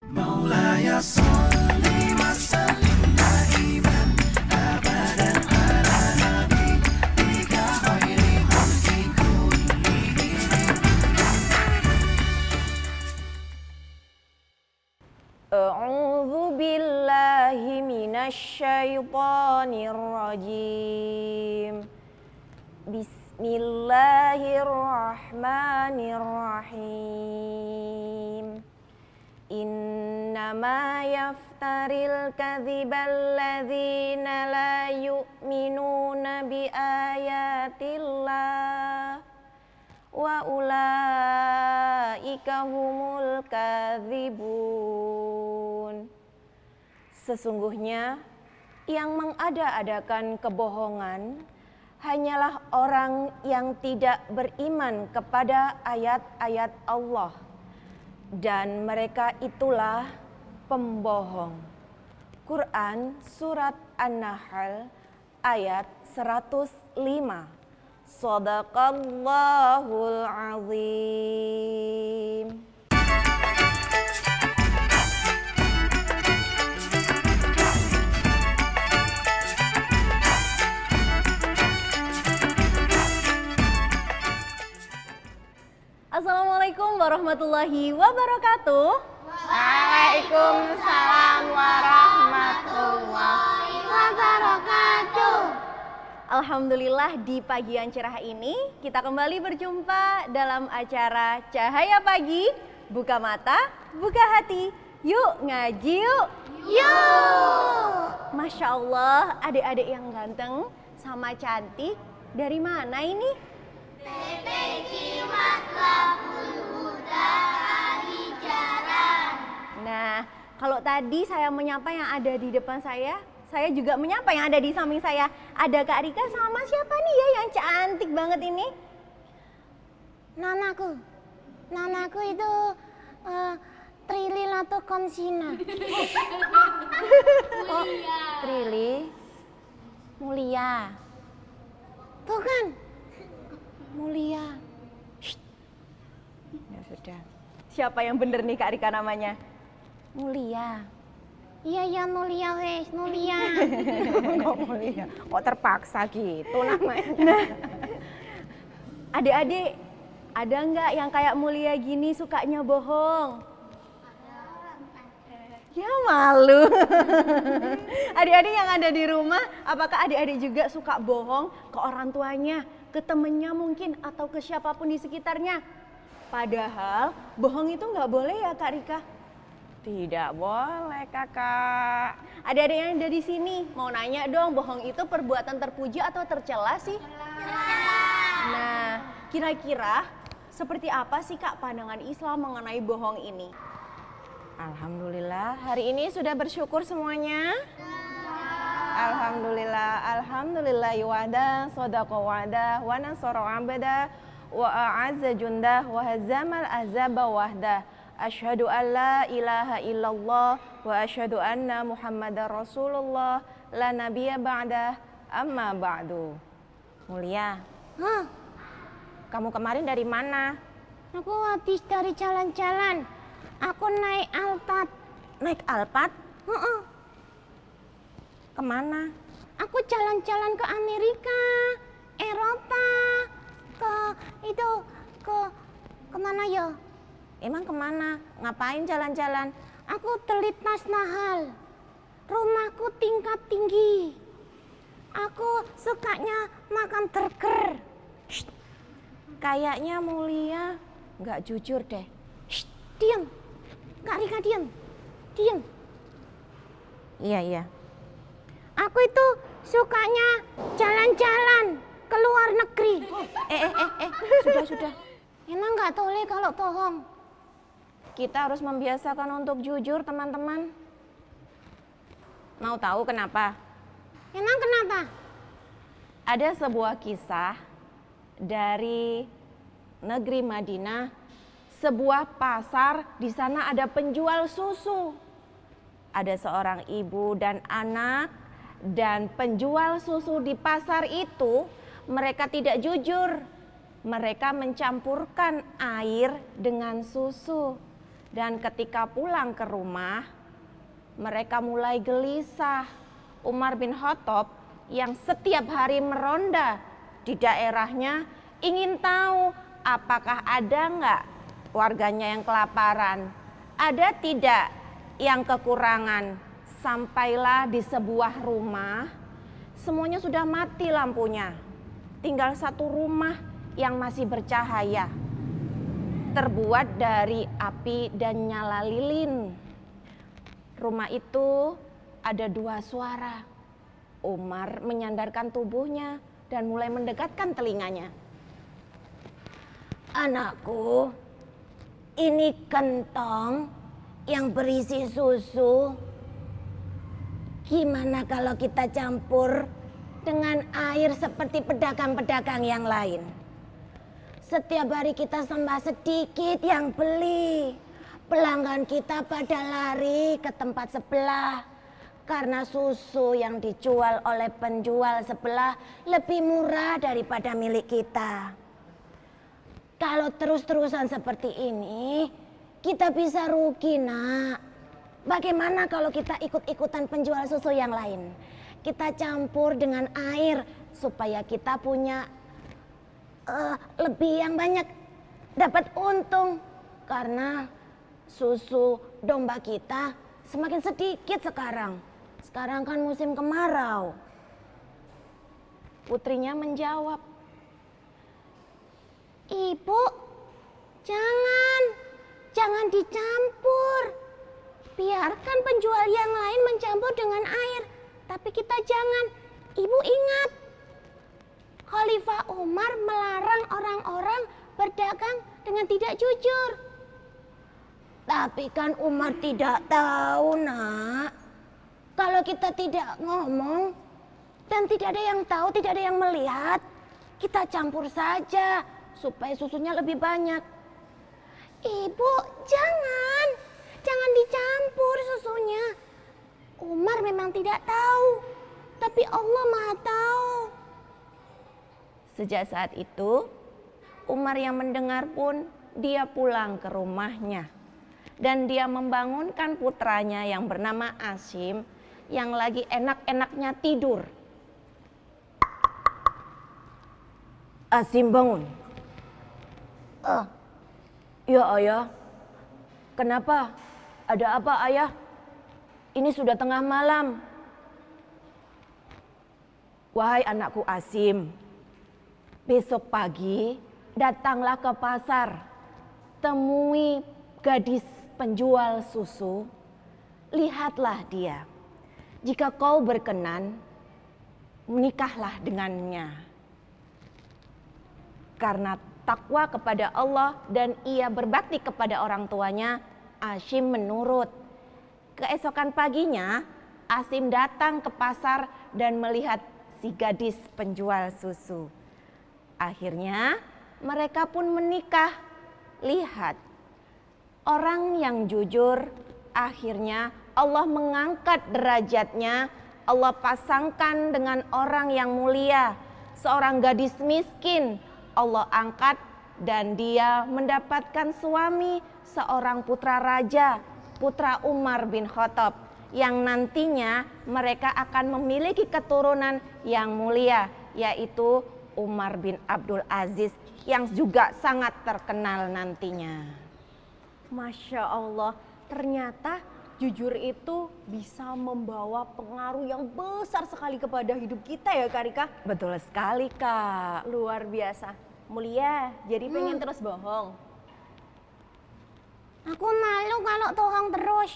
مولاي صل وسلم دائما أبدا على نبيك خير خلق كلهم. أعوذ بالله من الشيطان الرجيم. بسم الله الرحمن الرحيم. إنما يفتري الكذب الذين لا يؤمنون بآيات الله وأولئك هم الكاذبون. Sesungguhnya yang mengada-adakan kebohongan hanyalah orang yang tidak beriman kepada ayat-ayat Allah, dan mereka itulah pembohong. Quran Surat An-Nahl ayat 105. Shadaqallahul azim. Assalamualaikum warahmatullahi wabarakatuh. Waalaikumsalam warahmatullahi wabarakatuh. Alhamdulillah di pagi yang cerah ini kita kembali berjumpa dalam acara Cahaya Pagi. Buka mata, buka hati. Yuk ngaji yuk. Yuk. Masya Allah, adik-adik yang ganteng sama cantik. Dari mana ini? Nah, kalau tadi saya menyapa yang ada di depan saya juga menyapa yang ada di samping saya. Ada Kak Rika sama siapa nih ya yang cantik banget ini? Nanaku itu Trili Latukonsina. Oh, Trili Mulia. Tuh kan, Mulia. Ya sudah. Siapa yang bener nih Kak Rika namanya? Mulia. Iya Mulia wes, Mulia. Kok mulia? Kok terpaksa gitu namanya? Nah, adik-adik, ada nggak yang kayak Mulia gini sukanya bohong? Ya malu. Adik-adik yang ada di rumah, apakah adik-adik juga suka bohong ke orang tuanya, ke temennya mungkin, atau ke siapapun di sekitarnya? Padahal bohong itu nggak boleh ya Kak Rika? Tidak boleh, Kakak. Adik-adik yang ada di sini, mau nanya dong, bohong itu perbuatan terpuji atau tercela sih? Nah, kira-kira seperti apa sih Kak pandangan Islam mengenai bohong ini? Alhamdulillah, hari ini sudah bersyukur semuanya? Alhamdulillah wahda, sadaqa wa'da, wa nasara 'abda, wa a'azza jundah, wa hazamal ahzaba wahda. Asyhadu an la ilaha illallah wa asyhadu anna Muhammadar Rasulullah la nabiyya ba'dah, amma ba'du. Mulia, Hah, kamu kemarin dari mana? aku habis dari jalan-jalan. Aku naik Alphard. Naik Alphard? Heeh. Kemana? Aku jalan-jalan ke Amerika, Eropa, ke mana ya? Emang kemana? Ngapain jalan-jalan? Aku telit Taj Mahal. Rumahku tingkat tinggi. Aku sukanya makan burger. Kayaknya Mulia nggak jujur deh. Diam. Kak Rika diam. Diam. Iya. Aku itu sukanya jalan-jalan ke luar negeri. Sudah. Emang nggak boleh kalau bohong. Kita harus membiasakan untuk jujur, teman-teman. Mau tahu kenapa? Emang kenapa? Ada sebuah kisah dari negeri Madinah, sebuah pasar, di sana ada penjual susu. Ada seorang ibu dan anak, dan penjual susu di pasar itu mereka tidak jujur. Mereka mencampurkan air dengan susu. Dan ketika pulang ke rumah, mereka mulai gelisah. Umar bin Khattab yang setiap hari meronda di daerahnya ingin tahu apakah ada nggak warganya yang kelaparan, ada tidak yang kekurangan. Sampailah di sebuah rumah, semuanya sudah mati lampunya. Tinggal satu rumah yang masih bercahaya, terbuat dari api dan nyala lilin. Rumah itu ada dua suara. Umar menyandarkan tubuhnya dan mulai mendekatkan telinganya. Anakku, ini kentong yang berisi susu. Gimana kalau kita campur dengan air seperti pedagang-pedagang yang lain? Setiap hari kita sembah sedikit yang beli. Pelanggan kita pada lari ke tempat sebelah. Karena susu yang dijual oleh penjual sebelah lebih murah daripada milik kita. Kalau terus-terusan seperti ini, kita bisa rugi, nak. Bagaimana kalau kita ikut-ikutan penjual susu yang lain? Kita campur dengan air supaya kita punya lebih yang banyak, dapat untung. Karena susu domba kita semakin sedikit sekarang. Sekarang kan musim kemarau. Putrinya menjawab, Ibu, jangan dicampur. Biarkan penjual yang lain mencampur dengan air, tapi kita jangan. Ibu ingat, Khalifah Umar melarang orang-orang berdagang dengan tidak jujur. Tapi kan Umar tidak tahu, nak. Kalau kita tidak ngomong dan tidak ada yang tahu, tidak ada yang melihat, kita campur saja supaya susunya lebih banyak. Ibu, jangan dicampur susunya. Umar memang tidak tahu, tapi Allah Maha tahu. Sejak saat itu, Umar yang mendengar pun dia pulang ke rumahnya. Dan dia membangunkan putranya yang bernama Asim yang lagi enak-enaknya tidur. Asim bangun. Ya ayah. Kenapa? Ada apa ayah? Ini sudah tengah malam. Wahai anakku Asim, besok pagi datanglah ke pasar. Temui gadis penjual susu. Lihatlah dia. Jika kau berkenan, menikahlah dengannya. Karena takwa kepada Allah dan ia berbakti kepada orang tuanya, Asim menurut. Keesokan paginya, Asim datang ke pasar dan melihat si gadis penjual susu. Akhirnya mereka pun menikah. Lihat, orang yang jujur akhirnya Allah mengangkat derajatnya. Allah pasangkan dengan orang yang mulia. Seorang gadis miskin Allah angkat dan dia mendapatkan suami seorang putra raja, putra Umar bin Khattab, yang nantinya mereka akan memiliki keturunan yang mulia, yaitu Umar bin Abdul Aziz yang juga sangat terkenal nantinya. Masya Allah, ternyata jujur itu bisa membawa pengaruh yang besar sekali kepada hidup kita ya Kak Rika. Betul sekali Kak. Luar biasa. Mulia, jadi pengen terus bohong. Aku malu kalau bohong terus.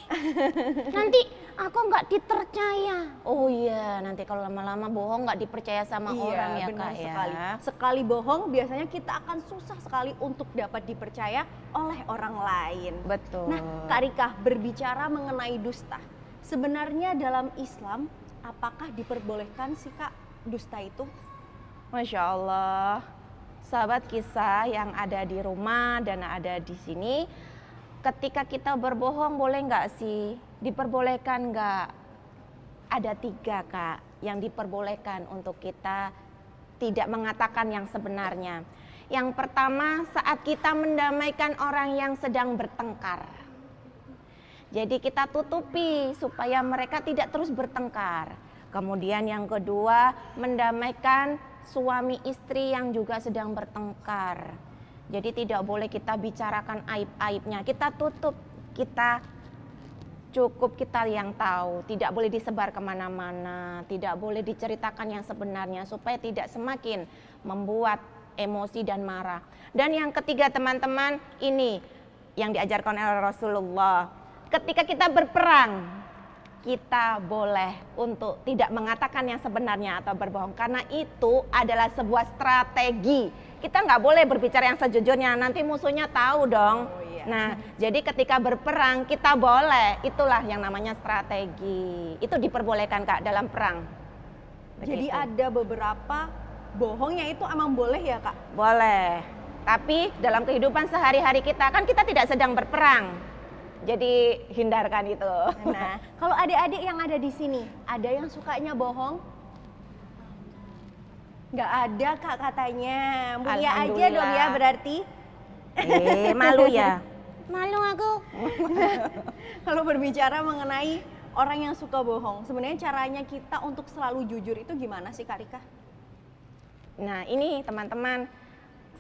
Nanti aku nggak dipercaya. Oh iya, nanti kalau lama-lama bohong nggak dipercaya sama orang ya benar Kak sekali. ya. Sekali bohong biasanya kita akan susah sekali untuk dapat dipercaya oleh orang lain. Betul. Nah Kak Rika, berbicara mengenai dusta. Sebenarnya dalam Islam apakah diperbolehkan sih Kak dusta itu? Masya Allah, sahabat kisah yang ada di rumah dan ada di sini, ketika kita berbohong boleh nggak sih? Diperbolehkan nggak? Ada 3 Kak yang diperbolehkan untuk kita tidak mengatakan yang sebenarnya. Yang pertama, saat kita mendamaikan orang yang sedang bertengkar. Jadi kita tutupi supaya mereka tidak terus bertengkar. Kemudian yang kedua, mendamaikan suami istri yang juga sedang bertengkar. Jadi tidak boleh kita bicarakan aib-aibnya. Kita tutup, cukup kita yang tahu. Tidak boleh disebar kemana-mana, tidak boleh diceritakan yang sebenarnya supaya tidak semakin membuat emosi dan marah. Dan yang ketiga teman-teman, ini yang diajarkan oleh Rasulullah. Ketika kita berperang, kita boleh untuk tidak mengatakan yang sebenarnya atau berbohong, karena itu adalah sebuah strategi. Kita nggak boleh berbicara yang sejujurnya, nanti musuhnya tahu dong. Nah, jadi ketika berperang kita boleh, itulah yang namanya strategi. Itu diperbolehkan Kak dalam perang. Jadi Begitu. ada beberapa bohongnya itu emang boleh ya Kak? Boleh. Tapi dalam kehidupan sehari-hari kita kan kita tidak sedang berperang. Jadi hindarkan itu. Nah, kalau adik-adik yang ada di sini, ada yang sukanya bohong? Nggak ada Kak katanya. Mulia aja dong ya berarti. Malu ya. Malu aku. Kalau berbicara mengenai orang yang suka bohong, sebenarnya caranya kita untuk selalu jujur itu gimana sih Kak Rika? Nah, ini teman-teman,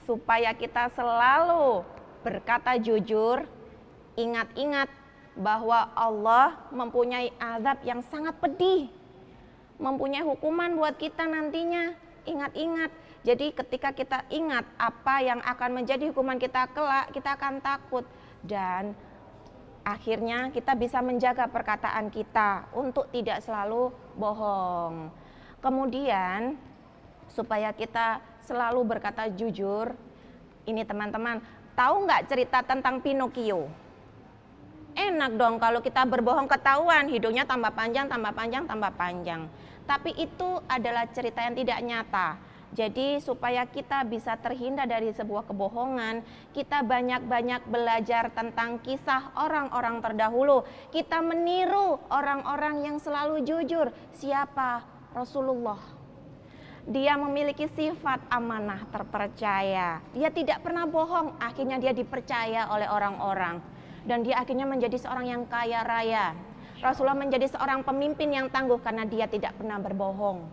supaya kita selalu berkata jujur, ingat-ingat bahwa Allah mempunyai azab yang sangat pedih, mempunyai hukuman buat kita nantinya. Ingat-ingat. Jadi ketika kita ingat apa yang akan menjadi hukuman kita kelak, kita akan takut. Dan akhirnya kita bisa menjaga perkataan kita untuk tidak selalu bohong. Kemudian supaya kita selalu berkata jujur, ini teman-teman, tahu nggak cerita tentang Pinocchio? Enak dong kalau kita berbohong ketahuan, hidungnya tambah panjang, tambah panjang, tambah panjang. Tapi itu adalah cerita yang tidak nyata. Jadi supaya kita bisa terhindar dari sebuah kebohongan, kita banyak-banyak belajar tentang kisah orang-orang terdahulu. Kita meniru orang-orang yang selalu jujur. Siapa? Rasulullah. Dia memiliki sifat amanah, terpercaya. Dia tidak pernah bohong, akhirnya dia dipercaya oleh orang-orang. Dan dia akhirnya menjadi seorang yang kaya raya. Rasulullah menjadi seorang pemimpin yang tangguh karena dia tidak pernah berbohong.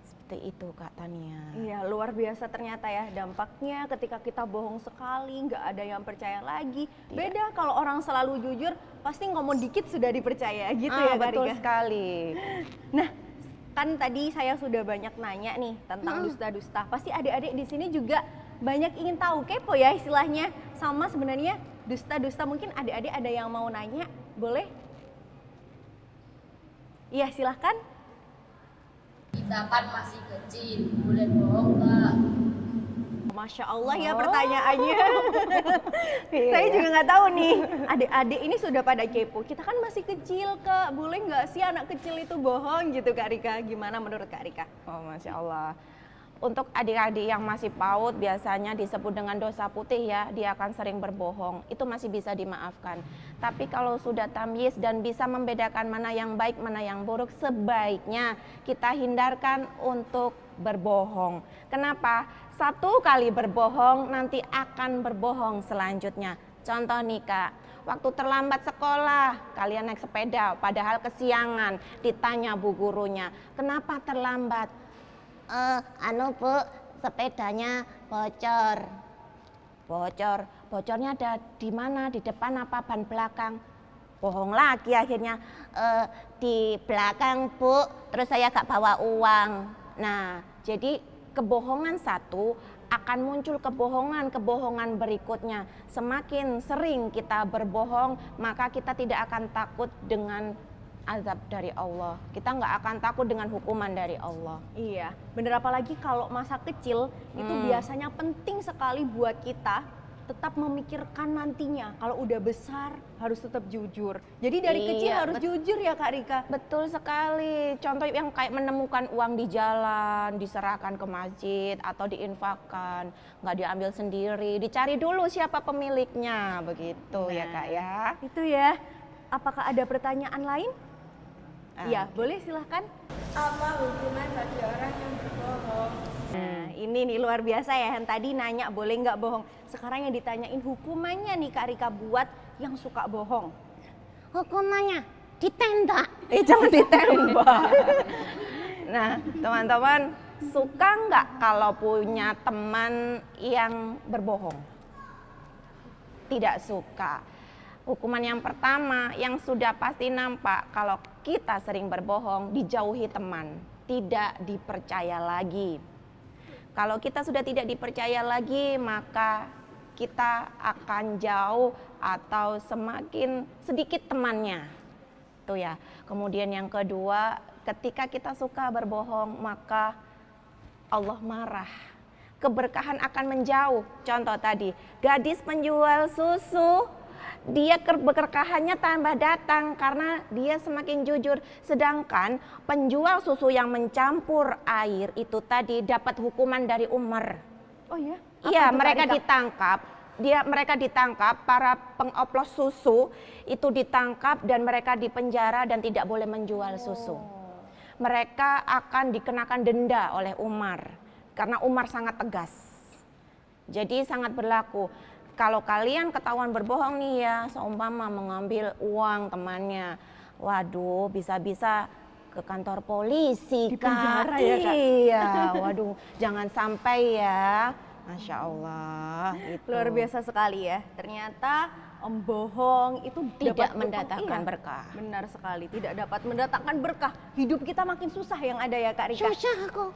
Seperti itu Kak Tania. Iya, luar biasa ternyata ya dampaknya ketika kita bohong sekali, nggak ada yang percaya lagi. Beda kalau orang selalu jujur, pasti ngomong dikit sudah dipercaya gitu ya Kak Betul Rika? sekali. Nah, kan tadi saya sudah banyak nanya nih tentang dusta-dusta. Pasti adik-adik di sini juga banyak ingin tahu, kepo ya istilahnya. Sama sebenarnya dusta-dusta, mungkin adik-adik ada yang mau nanya, boleh? Iya, silahkan. Kita kan masih kecil, boleh bohong nggak? Masya Allah ya pertanyaannya. Saya juga nggak tahu nih, adik-adik ini sudah pada kepo. Kita kan masih kecil Kak, boleh nggak sih anak kecil itu bohong gitu Kak Rika? Gimana menurut Kak Rika? Oh Masya Allah. Untuk adik-adik yang masih PAUD biasanya disebut dengan dosa putih ya, dia akan sering berbohong, itu masih bisa dimaafkan. Tapi kalau sudah tamyiz dan bisa membedakan mana yang baik, mana yang buruk, sebaiknya kita hindarkan untuk berbohong. Kenapa? Satu kali berbohong nanti akan berbohong selanjutnya. Contoh nih Kak, waktu terlambat sekolah, kalian naik sepeda padahal kesiangan, ditanya bu gurunya, kenapa terlambat? Bu, sepedanya bocor. Bocornya ada di mana? Di depan apa ban belakang? Bohong lagi akhirnya. Di belakang Bu, terus saya gak bawa uang. Nah, jadi kebohongan satu akan muncul kebohongan berikutnya. Semakin sering kita berbohong, maka kita tidak akan takut dengan azab dari Allah. Kita nggak akan takut dengan hukuman dari Allah. Iya, bener, apalagi kalau masa kecil itu biasanya penting sekali buat kita tetap memikirkan nantinya. Kalau udah besar harus tetap jujur. Jadi dari kecil harus jujur ya Kak Rika? Betul sekali. Contoh yang kayak menemukan uang di jalan, diserahkan ke masjid atau diinfakkan, nggak diambil sendiri, dicari dulu siapa pemiliknya, begitu ya Kak ya. Itu ya. Apakah ada pertanyaan lain? Iya, boleh silahkan. Apa hukuman bagi orang yang berbohong? Nah, ini nih luar biasa ya, yang tadi nanya boleh nggak bohong. Sekarang yang ditanyain hukumannya nih Kak Rika buat yang suka bohong. Hukumannya ditembak. Jangan ditembak. Nah, teman-teman, suka nggak kalau punya teman yang berbohong? Tidak suka. Hukuman yang pertama yang sudah pasti nampak kalau kita sering berbohong, dijauhi teman, tidak dipercaya lagi. Kalau kita sudah tidak dipercaya lagi, maka kita akan jauh atau semakin sedikit temannya. Tuh ya. Kemudian yang kedua, ketika kita suka berbohong, maka Allah marah. Keberkahan akan menjauh. Contoh tadi, gadis penjual susu, dia keberkahannya tambah datang karena dia semakin jujur. Sedangkan penjual susu yang mencampur air itu tadi dapat hukuman dari Umar. Oh ya? Iya, mereka ditangkap. Mereka ditangkap, para pengoplos susu itu ditangkap dan mereka dipenjara dan tidak boleh menjual susu. Mereka akan dikenakan denda oleh Umar karena Umar sangat tegas. Jadi sangat berlaku. Kalau kalian ketahuan berbohong nih ya, seumpama mengambil uang temannya, waduh, bisa-bisa ke kantor polisi, di penjara ya, Kak? Iya, waduh, jangan sampai ya. Masya Allah, itu Luar biasa sekali ya. Ternyata bohong itu tidak dapat mendatangkan iya, berkah. Benar sekali, tidak dapat mendatangkan berkah. Hidup kita makin susah yang ada ya Kak Rika. Susah aku.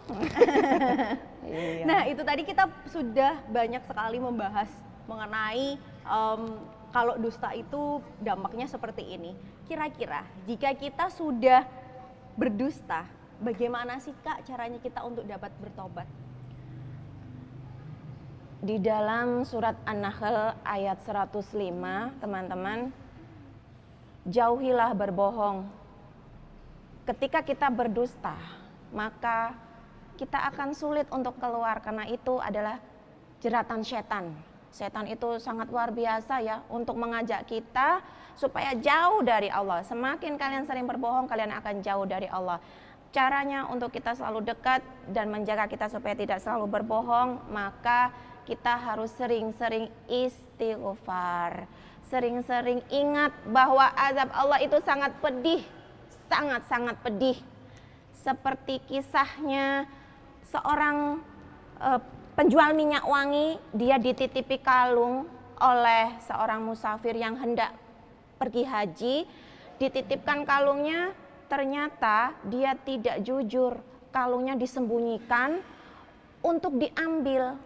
Iya. Nah itu tadi kita sudah banyak sekali membahas mengenai kalau dusta itu dampaknya seperti ini. Kira-kira jika kita sudah berdusta, bagaimana sih Kak caranya kita untuk dapat bertobat? Di dalam surat An-Nahl ayat 105, teman-teman, jauhilah berbohong. Ketika kita berdusta, maka kita akan sulit untuk keluar karena itu adalah jeratan setan. Setan itu sangat luar biasa ya untuk mengajak kita supaya jauh dari Allah. Semakin kalian sering berbohong, kalian akan jauh dari Allah. Caranya untuk kita selalu dekat dan menjaga kita supaya tidak selalu berbohong, maka kita harus sering-sering istighfar. Sering-sering ingat bahwa azab Allah itu sangat pedih, sangat-sangat pedih. Seperti kisahnya seorang penjual minyak wangi, dia dititipi kalung oleh seorang musafir yang hendak pergi haji. Dititipkan kalungnya, ternyata dia tidak jujur. Kalungnya disembunyikan untuk diambil.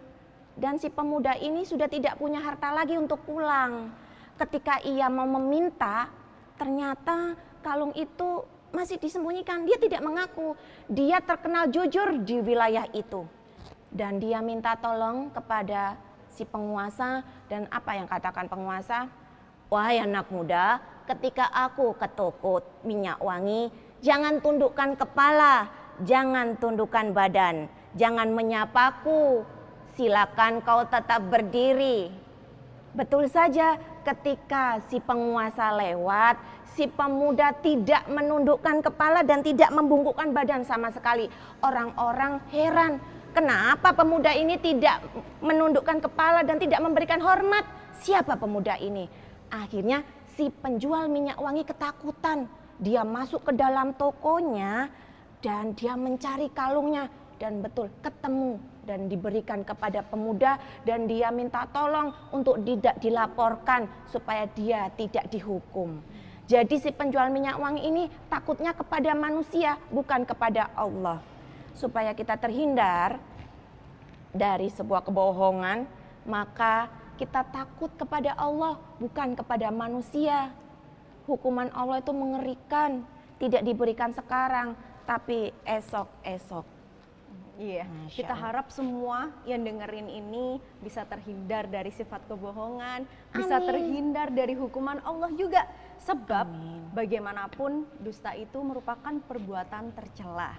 Dan si pemuda ini sudah tidak punya harta lagi untuk pulang. Ketika ia mau meminta, ternyata kalung itu masih disembunyikan. Dia tidak mengaku. Dia terkenal jujur di wilayah itu. Dan dia minta tolong kepada si penguasa. Dan apa yang katakan penguasa? Wahai anak muda, ketika aku ke toko minyak wangi, jangan tundukkan kepala, jangan tundukkan badan, jangan menyapaku. Silakan kau tetap berdiri. Betul saja, ketika si penguasa lewat, si pemuda tidak menundukkan kepala dan tidak membungkukkan badan sama sekali. Orang-orang heran, kenapa pemuda ini tidak menundukkan kepala dan tidak memberikan hormat? Siapa pemuda ini? Akhirnya si penjual minyak wangi ketakutan. Dia masuk ke dalam tokonya dan dia mencari kalungnya. Dan betul ketemu dan diberikan kepada pemuda dan dia minta tolong untuk tidak dilaporkan supaya dia tidak dihukum. Jadi si penjual minyak wangi ini takutnya kepada manusia bukan kepada Allah. Supaya kita terhindar dari sebuah kebohongan, maka kita takut kepada Allah bukan kepada manusia. Hukuman Allah itu mengerikan, tidak diberikan sekarang tapi esok-esok. Iya, kita harap semua yang dengerin ini bisa terhindar dari sifat kebohongan, bisa terhindar dari hukuman Allah juga. Sebab bagaimanapun dusta itu merupakan perbuatan tercela.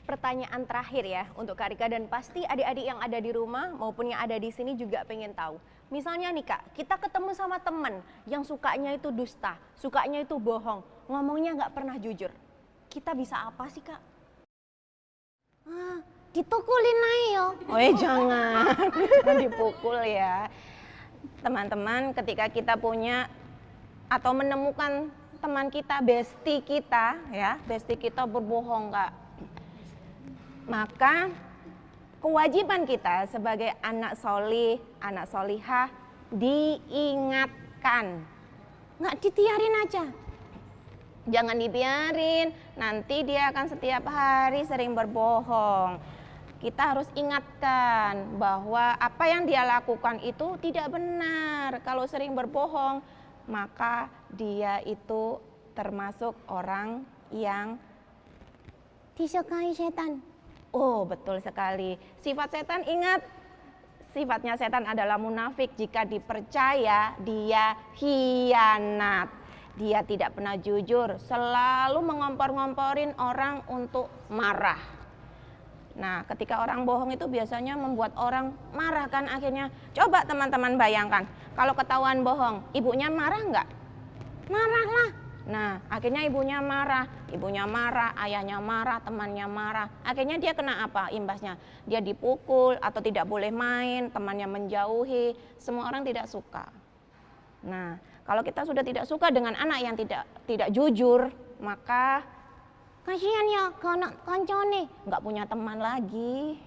Pertanyaan terakhir ya untuk Kak Rika dan pasti adik-adik yang ada di rumah maupun yang ada di sini juga pengen tahu. Misalnya nih Kak, kita ketemu sama teman yang sukanya itu dusta, sukanya itu bohong, ngomongnya nggak pernah jujur. Kita bisa apa sih Kak? Ditukulin ayo. Jangan dipukul ya. Teman-teman, ketika kita punya atau menemukan teman kita, bestie kita ya, bestie kita berbohong Kak, maka kewajiban kita sebagai anak solih, anak solihah diingatkan. Nggak ditiarin aja. Jangan dibiarin, nanti dia akan setiap hari sering berbohong. Kita harus ingatkan bahwa apa yang dia lakukan itu tidak benar. Kalau sering berbohong, maka dia itu termasuk orang yang Disukai setan. oh betul sekali. Sifat setan, ingat, sifatnya setan adalah munafik. Jika dipercaya, dia khianat. Dia tidak pernah jujur, selalu mengompor-ngomporin orang untuk marah. Nah, ketika orang bohong itu biasanya membuat orang marah kan akhirnya. Coba teman-teman bayangkan, kalau ketahuan bohong, ibunya marah nggak? Marah lah. Nah, akhirnya ibunya marah, ayahnya marah, temannya marah. Akhirnya dia kena apa imbasnya? Dia dipukul atau tidak boleh main, temannya menjauhi, semua orang tidak suka. Nah, kalau kita sudah tidak suka dengan anak yang tidak jujur, maka Kasihan ya ke anak kancane. nggak punya teman lagi,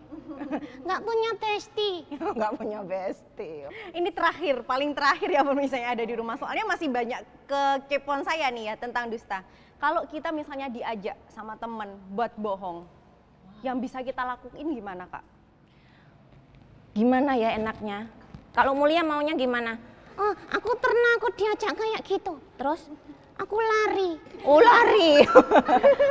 Nggak punya testi. nggak punya bestie. Ini terakhir, paling terakhir ya pemirsa yang ada di rumah. Soalnya masih banyak kekepoan saya nih ya tentang dusta. Kalau kita misalnya diajak sama temen buat bohong, yang bisa kita lakuin gimana Kak? Gimana ya enaknya? Kalau Mulia maunya gimana? Oh, aku pernah diajak kayak gitu. Terus? Aku lari. Oh lari.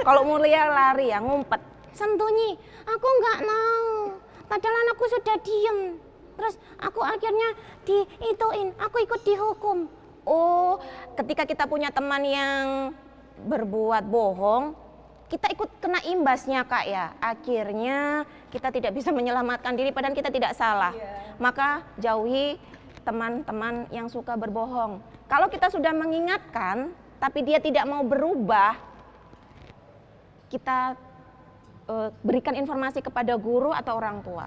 Kalau Mulia lari ya, ngumpet. Sembunyi. Aku nggak mau. Padahal anakku sudah diem. Terus aku akhirnya diituin. Aku ikut dihukum. Oh, ketika kita punya teman yang berbuat bohong, kita ikut kena imbasnya Kak ya. Akhirnya kita tidak bisa menyelamatkan diri padahal kita tidak salah. Maka jauhi teman-teman yang suka berbohong. Kalau kita sudah mengingatkan, tapi dia tidak mau berubah, kita berikan informasi kepada guru atau orang tua.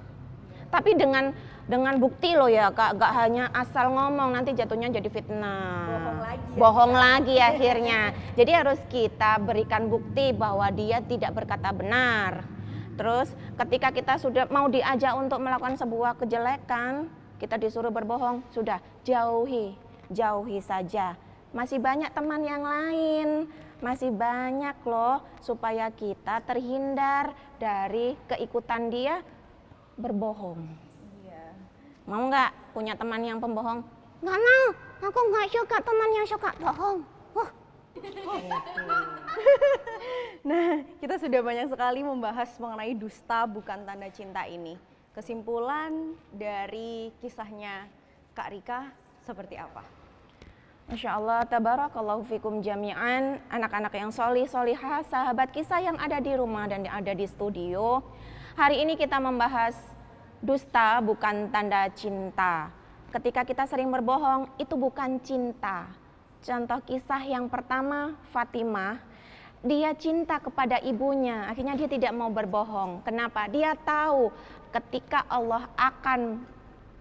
Tapi dengan bukti loh ya Kak, gak hanya asal ngomong, nanti jatuhnya jadi fitnah. Bohong lagi akhirnya. Jadi harus kita berikan bukti bahwa dia tidak berkata benar. Terus ketika kita sudah mau diajak untuk melakukan sebuah kejelekan, kita disuruh berbohong, sudah jauhi saja. Masih banyak teman yang lain, masih banyak loh supaya kita terhindar dari keikutan dia berbohong. Mau nggak punya teman yang pembohong? Nggak mau. Aku nggak suka teman yang suka bohong. Nah, kita sudah banyak sekali membahas mengenai dusta bukan tanda cinta ini. Kesimpulan dari kisahnya Kak Rika seperti apa? Masya Allah, tabarakallahu fikum jami'an, anak-anak yang solih, solihah, sahabat kisah yang ada di rumah dan ada di studio. Hari ini kita membahas dusta bukan tanda cinta. Ketika kita sering berbohong, itu bukan cinta. Contoh kisah yang pertama, Fatimah, dia cinta kepada ibunya, akhirnya dia tidak mau berbohong. Kenapa? Dia tahu ketika Allah akan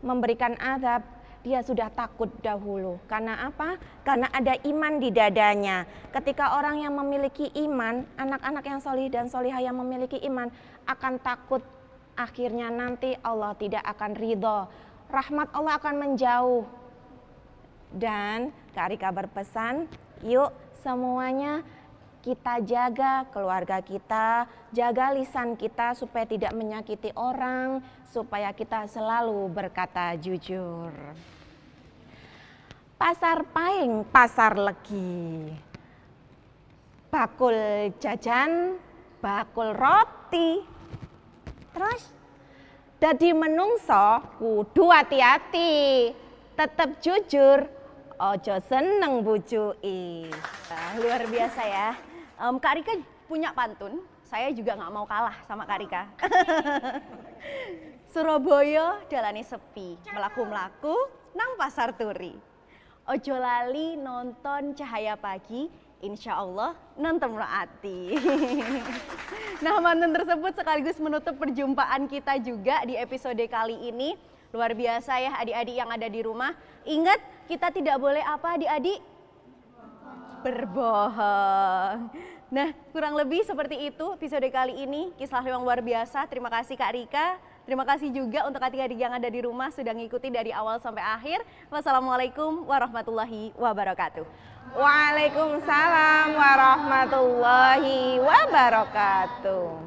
memberikan azab, dia sudah takut dahulu. Karena apa? Karena ada iman di dadanya. Ketika orang yang memiliki iman, anak-anak yang solih dan solihah yang memiliki iman akan takut. Akhirnya nanti Allah tidak akan ridho. Rahmat Allah akan menjauh. Dan Kak Rika berpesan, yuk semuanya kita jaga keluarga kita, jaga lisan kita supaya tidak menyakiti orang, supaya kita selalu berkata jujur. Pasar Paing, pasar legi. Bakul jajan, bakul roti. Terus Dadi menungso kudu hati-hati, tetap jujur, ojo seneng bujui. Nah, luar biasa ya. Kak Rika punya pantun, saya juga nggak mau kalah sama Kak Rika. Surabaya dalane sepi, melaku-melaku nang pasar turi. Ojo lali nonton Cahaya Pagi, insya Allah nonton ati. Nah, pantun tersebut sekaligus menutup perjumpaan kita juga di episode kali ini. Luar biasa ya adik-adik yang ada di rumah. Ingat, kita tidak boleh apa adik-adik? berbohong. Nah, kurang lebih seperti itu episode kali ini, kisah yang luar biasa. Terima kasih Kak Rika, terima kasih juga untuk adik-adik yang ada di rumah sudah ngikuti dari awal sampai akhir. Wassalamualaikum warahmatullahi wabarakatuh. Waalaikumsalam warahmatullahi wabarakatuh.